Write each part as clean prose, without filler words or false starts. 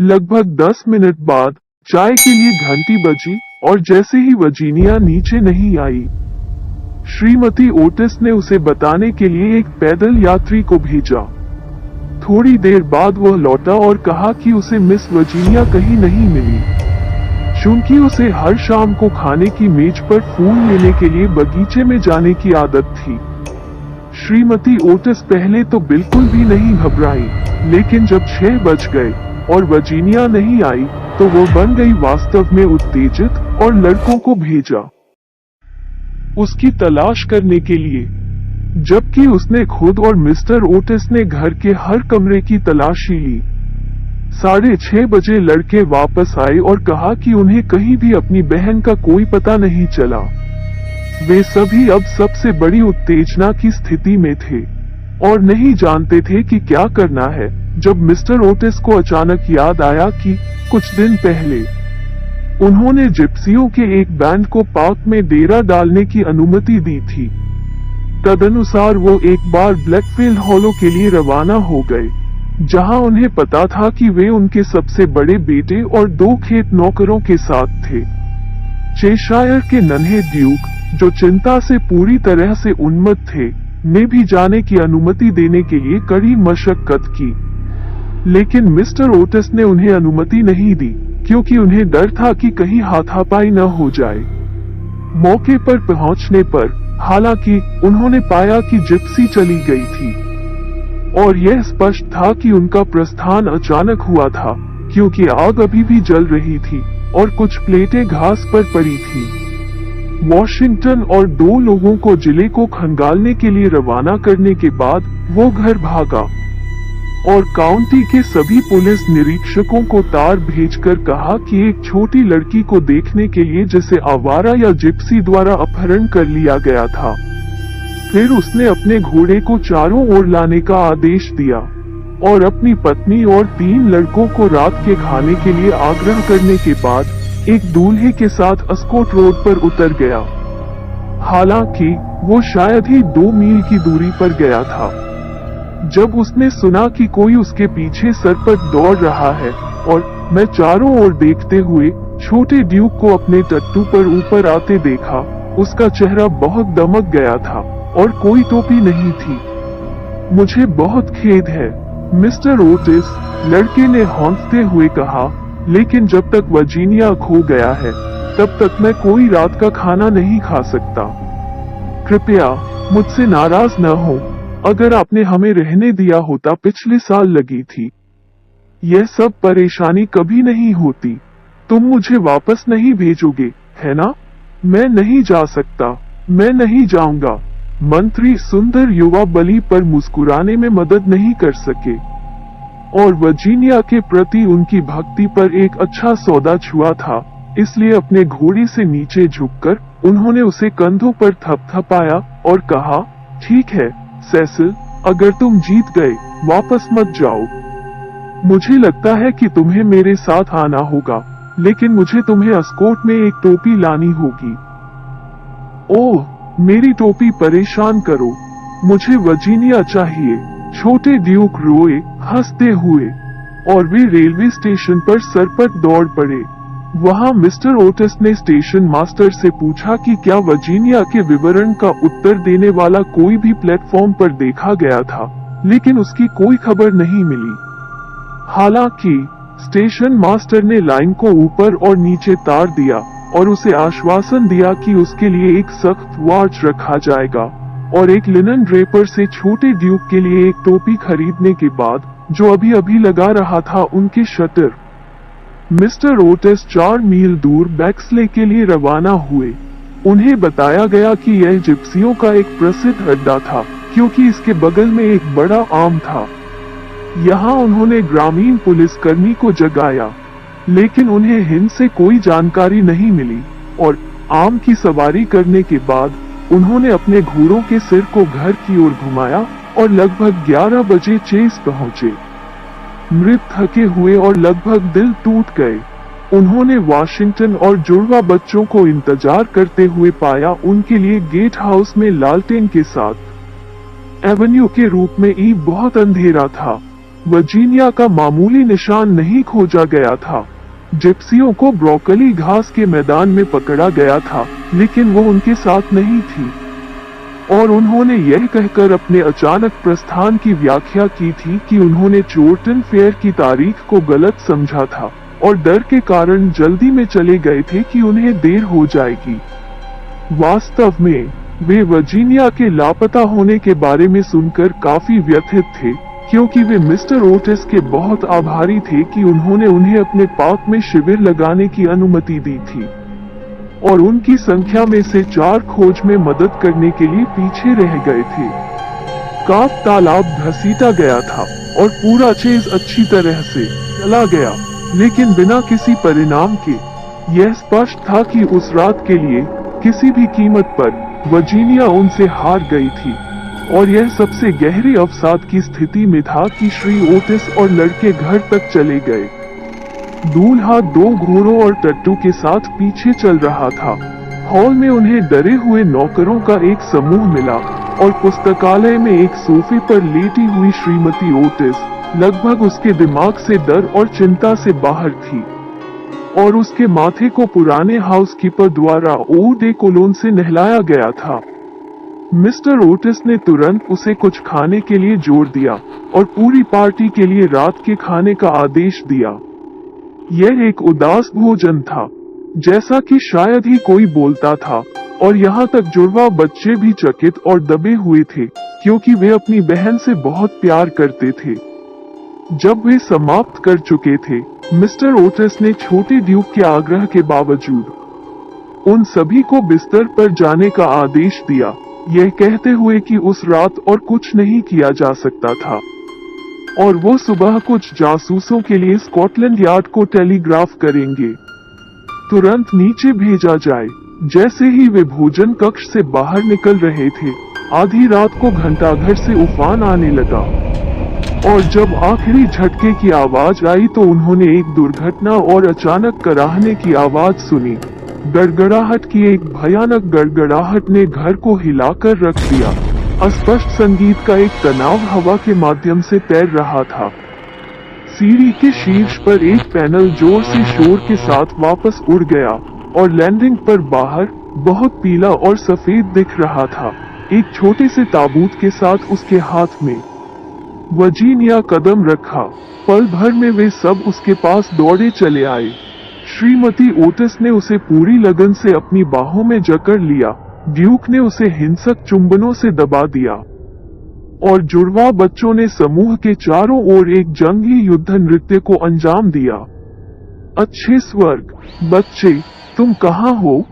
लगभग 10 मिनट बाद चाय के लिए घंटी बजी और जैसे ही वर्जीनिया नीचे नहीं आई, श्रीमती ओटिस ने उसे बताने के लिए एक पैदल यात्री को भेजा। थोड़ी देर बाद वह लौटा और कहा कि उसे मिस वर्जीनिया कहीं नहीं मिली। चूंकि उसे हर शाम को खाने की मेज पर फूल लेने के लिए बगीचे में जाने की आदत थी। श्रीमती ओटिस पहले तो बिल्कुल भी नहीं घबराई, लेकिन जब 6 बज गए और वर्जीनिया नहीं आई तो वो बन गई वास्तव में उत्तेजित और लड़कों को भेजा उसकी तलाश करने के लिए, जबकि उसने खुद और मिस्टर ओटिस ने घर के हर कमरे की तलाशी ली। 6:30 बजे लड़के वापस आए और कहा कि उन्हें कहीं भी अपनी बहन का कोई पता नहीं चला। वे सभी अब सबसे बड़ी उत्तेजना की स्थिति में थे और नहीं जानते थे कि क्या करना है, जब मिस्टर ओटिस को अचानक याद आया कि कुछ दिन पहले उन्होंने जिप्सियों के एक बैंड को पार्क में डेरा डालने की अनुमति दी थी। तदनुसार वो एक बार ब्लैकफील्ड हॉलो के लिए रवाना हो गए, जहां उन्हें पता था कि वे उनके सबसे बड़े बेटे और 2 खेत नौकरों के साथ थे। चेशायर के नन्हे ड्यूक, जो चिंता से पूरी तरह से उन्मत्त थे, ने भी जाने की अनुमति देने के लिए कड़ी मशक्कत की, लेकिन मिस्टर ओटिस ने उन्हें अनुमति नहीं दी, क्योंकि उन्हें डर था कि कहीं हाथापाई न हो जाए। मौके पर पहुंचने पर हालांकि उन्होंने पाया कि जिप्सी चली गई थी और यह स्पष्ट था कि उनका प्रस्थान अचानक हुआ था, क्योंकि आग अभी भी जल रही थी और कुछ प्लेटें घास पर पड़ी थी। वॉशिंगटन और 2 लोगों को जिले को खंगालने के लिए रवाना करने के बाद वो घर भागा और काउंटी के सभी पुलिस निरीक्षकों को तार भेजकर कहा कि एक छोटी लड़की को देखने के लिए जिसे आवारा या जिप्सी द्वारा अपहरण कर लिया गया था। फिर उसने अपने घोड़े को चारों ओर लाने का आदेश दिया और अपनी पत्नी और 3 लड़कों को रात के खाने के लिए आग्रह करने के बाद एक दूल्हे के साथ अस्कोट रोड पर उतर गया। हालांकि वो शायद ही 2 मील की दूरी पर गया था, जब उसने सुना कि कोई उसके पीछे सरपट दौड़ रहा है और मैं चारों ओर देखते हुए छोटे ड्यूक को अपने टट्टू पर ऊपर आते देखा। उसका चेहरा बहुत दमक गया था और कोई टोपी नहीं थी। मुझे बहुत खेद है, मिस्टर ओटिस, लड़के ने हौंकते हुए कहा, लेकिन जब तक वर्जीनिया खो गया है तब तक मैं कोई रात का खाना नहीं खा सकता। कृपया मुझसे नाराज न हो, अगर आपने हमें रहने दिया होता पिछले साल लगी थी। यह सब परेशानी कभी नहीं होती। तुम मुझे वापस नहीं भेजोगे, है ना? मैं नहीं जा सकता, मैं नहीं जाऊंगा। मंत्री सुंदर युवा बलि पर मुस्कुराने में मदद नहीं कर सके और वर्जीनिया के प्रति उनकी भक्ति पर एक अच्छा सौदा छुआ था, इसलिए अपने घोड़े से नीचे झुककर उन्होंने उसे कंधों पर थपथपाया और कहा, ठीक है सेसिल, अगर तुम जीत गए, वापस मत जाओ। मुझे लगता है कि तुम्हें मेरे साथ आना होगा, लेकिन मुझे तुम्हें अस्कोट में एक टोपी लानी होगी। ओह, मेरी टोपी परेशान करो, मुझे वर्जीनिया चाहिए। छोटे ड्यूक रोए हंसते हुए और वे रेलवे स्टेशन पर सरपट दौड़ पड़े। वहां मिस्टर ओटिस ने स्टेशन मास्टर से पूछा कि क्या वर्जीनिया के विवरण का उत्तर देने वाला कोई भी प्लेटफॉर्म पर देखा गया था, लेकिन उसकी कोई खबर नहीं मिली। हालांकि स्टेशन मास्टर ने लाइन को ऊपर और नीचे तार दिया और उसे आश्वासन दिया कि उसके लिए एक सख्त वॉच रखा जाएगा और एक लिनन ड्रेपर से छोटे ड्यूक के लिए एक टोपी खरीदने के बाद, जो अभी अभी लगा रहा था उनके शटर, मिस्टर ओटिस 4 मील दूर बैक्सले के लिए रवाना हुए। उन्हें बताया गया कि यह जिप्सियों का एक प्रसिद्ध अड्डा था, क्योंकि इसके बगल में एक बड़ा आम था। यहाँ उन्होंने ग्रामीण पुलिसकर्मी को जगाया, लेकिन उन्हें हिंद से कोई जानकारी नहीं मिली और आम की सवारी करने के बाद उन्होंने अपने घोड़ों के सिर को घर की ओर घुमाया और लगभग 11 बजे चेस पहुंचे। मृत, थके हुए और लगभग दिल टूट गए, उन्होंने वॉशिंगटन और जुड़वा बच्चों को इंतजार करते हुए पाया। उनके लिए गेट हाउस में लालटेन के साथ एवेन्यू के रूप में बहुत अंधेरा था वर्जीनिया का मामूली निशान नहीं खोजा गया था। जिप्सियों को ब्रोकली घास के मैदान में पकड़ा गया था, लेकिन वो उनके साथ नहीं थी। और उन्होंने यह कहकर अपने अचानक प्रस्थान की व्याख्या की थी कि उन्होंने चोर्टन फेयर की तारीख को गलत समझा था और डर के कारण जल्दी में चले गए थे कि उन्हें देर हो जाएगी। वास्तव में वे वर्जीनिया के लापता होने के बारे में सुनकर काफी व्यथित थे, क्योंकि वे मिस्टर ओटिस के बहुत आभारी थे कि उन्होंने उन्हें अपने पार्क में शिविर लगाने की अनुमति दी थी और उनकी संख्या में से 4 खोज में मदद करने के लिए पीछे रह गए थे। काफ तालाब घसीटा गया था और पूरा चेज अच्छी तरह से चला गया, लेकिन बिना किसी परिणाम के। यह स्पष्ट था कि उस रात के लिए किसी भी कीमत पर वर्जीनिया उनसे हार गई थी, और यह सबसे गहरी अवसाद की स्थिति में था कि श्री ओटिस और लड़के घर तक चले गए। दूल्हा 2 घोड़ों और टट्टू के साथ पीछे चल रहा था। हॉल में उन्हें डरे हुए नौकरों का एक समूह मिला और पुस्तकालय में एक सोफे पर लेटी हुई श्रीमती ओटिस लगभग उसके दिमाग से डर और चिंता से बाहर थी, और उसके माथे को पुराने हाउसकीपर द्वारा ओ डे कोलोन से नहलाया गया था। मिस्टर ओटिस ने तुरंत उसे कुछ खाने के लिए जोर दिया और पूरी पार्टी के लिए रात के खाने का आदेश दिया। यह एक उदास भोजन था, जैसा कि शायद ही कोई बोलता था, और यहाँ तक जुड़वा बच्चे भी चकित और दबे हुए थे, क्योंकि वे अपनी बहन से बहुत प्यार करते थे। जब वे समाप्त कर चुके थे, मिस्टर ओटिस ने छोटे ड्यूक के आग्रह के बावजूद उन सभी को बिस्तर पर जाने का आदेश दिया, यह कहते हुए कि उस रात और कुछ नहीं किया जा सकता था, और वो सुबह कुछ जासूसों के लिए स्कॉटलैंड यार्ड को टेलीग्राफ करेंगे, तुरंत नीचे भेजा जाए। जैसे ही वे भोजन कक्ष से बाहर निकल रहे थे, आधी रात को घंटाघर से उफान आने लगा, और जब आखिरी झटके की आवाज आई तो उन्होंने एक दुर्घटना और अचानक कराहने की आवाज सुनी। गड़गड़ाहट की एक भयानक गड़गड़ाहट ने घर को हिलाकर रख दिया। अस्पष्ट संगीत का एक तनाव हवा के माध्यम से तैर रहा था। सीढ़ी के शीर्ष पर एक पैनल जोर से शोर के साथ वापस उड़ गया और लैंडिंग पर बाहर बहुत पीला और सफेद दिख रहा था, एक छोटे से ताबूत के साथ उसके हाथ में। वर्जीनिया कदम रखा। पल भर में वे सब उसके पास दौड़े चले आए। श्रीमती ओटिस ने उसे पूरी लगन से अपनी बाहों में जकड़ लिया। ड्यूक ने उसे हिंसक चुंबनों से दबा दिया, और जुड़वा बच्चों ने समूह के चारों ओर एक जंगी युद्ध नृत्य को अंजाम दिया। अच्छे स्वर्ग बच्चे, तुम कहाँ हो?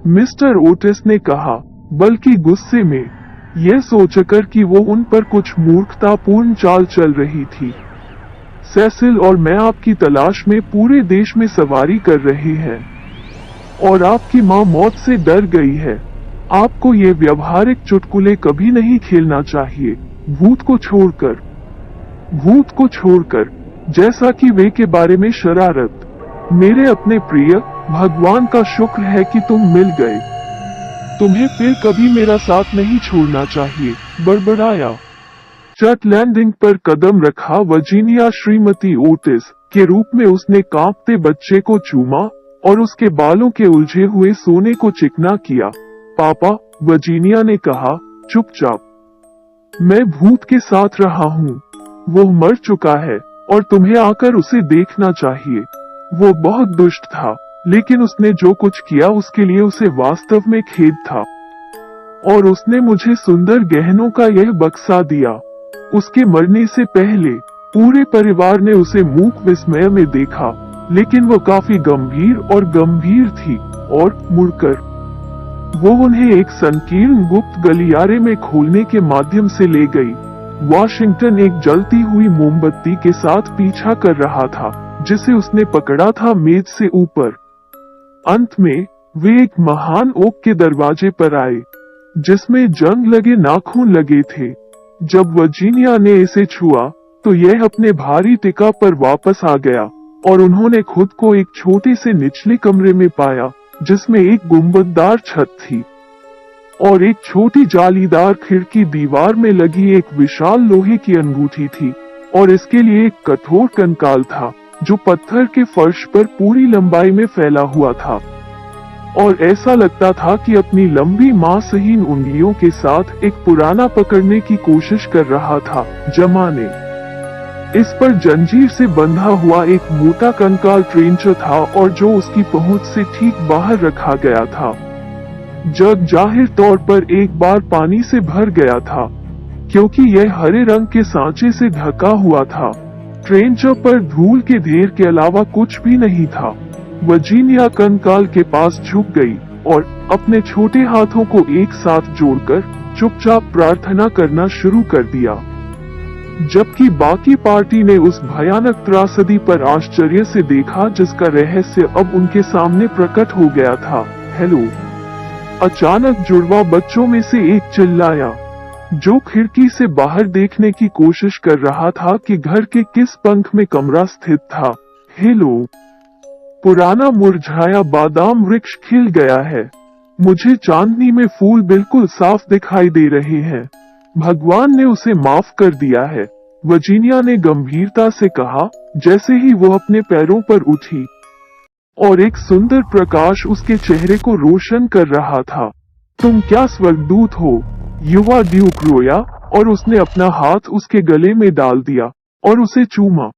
मिस्टर ओटिस ने कहा, बल्कि गुस्से में, यह सोचकर कि वो उन पर कुछ मूर्खतापूर्ण चाल चल रही थी। सेसिल और मैं आपकी तलाश में पूरे देश में सवारी कर रहे हैं, और आपकी माँ मौत से डर गई है। आपको ये व्यवहारिक चुटकुले कभी नहीं खेलना चाहिए, भूत को छोड़कर, जैसा कि वे के बारे में शरारत। मेरे अपने प्रिय, भगवान का शुक्र है कि तुम मिल गए। तुम्हें फिर कभी मेरा साथ नहीं छोड़ना चाहिए, बड़बड़ाया। चट लैंडिंग पर कदम रखा वर्जीनिया श्रीमती ओटिस के रूप में उसने कांपते बच्चे को चूमा और उसके बालों के उलझे हुए सोने को चिकना किया। पापा, वर्जीनिया ने कहा, चुपचाप। मैं भूत के साथ रहा हूँ। वो मर चुका है और तुम्हें आकर उसे देखना चाहिए। वो बहुत दुष्ट था, लेकिन उसने जो कुछ किया उसके लिए उसे वास्तव में खेद था, और उसने मुझे सुंदर गहनों का यह बक्सा दिया। उसके मरने से पहले पूरे परिवार ने उसे मूक विस्मय में देखा, लेकिन वो काफी गंभीर थी, और मुड़कर वो उन्हें एक संकीर्ण गुप्त गलियारे में खोलने के माध्यम से ले गई। वॉशिंगटन एक जलती हुई मोमबत्ती के साथ पीछा कर रहा था, जिसे उसने पकड़ा था मेज से ऊपर। अंत में वे एक महान ओक के दरवाजे पर आए, जिसमें जंग लगे नाखून लगे थे। जब वर्जीनिया ने इसे छुआ तो यह अपने भारी टिका पर वापस आ गया, और उन्होंने खुद को एक छोटे से निचले कमरे में पाया, जिसमें एक गुंबददार छत थी और एक छोटी जालीदार खिड़की। दीवार में लगी एक विशाल लोहे की अंगूठी थी, और इसके लिए एक कठोर कंकाल था जो पत्थर के फर्श पर पूरी लंबाई में फैला हुआ था, और ऐसा लगता था कि अपनी लंबी मांसहीन उंगलियों के साथ एक पुराना पकड़ने की कोशिश कर रहा था। जमाने इस पर जंजीर से बंधा हुआ एक मोटा कंकाल ट्रेंचर था और जो उसकी पहुंच से ठीक बाहर रखा गया था। जग जाहिर तौर पर एक बार पानी से भर गया था क्योंकि यह हरे रंग के सांचे से ढका हुआ था। ट्रेंचर पर धूल के ढेर के अलावा कुछ भी नहीं था। वर्जीनिया कंकाल के पास झुक गई और अपने छोटे हाथों को एक साथ जोड़कर चुपचाप प्रार्थना करना शुरू कर दिया, जबकि बाकी पार्टी ने उस भयानक त्रासदी पर आश्चर्य से देखा जिसका रहस्य अब उनके सामने प्रकट हो गया था। हेलो! अचानक जुड़वा बच्चों में से एक चिल्लाया, जो खिड़की से बाहर देखने की कोशिश कर रहा था कि घर के किस पंख में कमरा स्थित था। हेलो! पुराना मुरझाया बादाम वृक्ष खिल गया है। मुझे चांदनी में फूल बिल्कुल साफ दिखाई दे रहे हैं। भगवान ने उसे माफ कर दिया है, वर्जीनिया ने गंभीरता से कहा जैसे ही वो अपने पैरों पर उठी, और एक सुंदर प्रकाश उसके चेहरे को रोशन कर रहा था। तुम क्या स्वर्गदूत हो? युवा ड्यूक रोया और उसने अपना हाथ उसके गले में डाल दिया और उसे चूमा।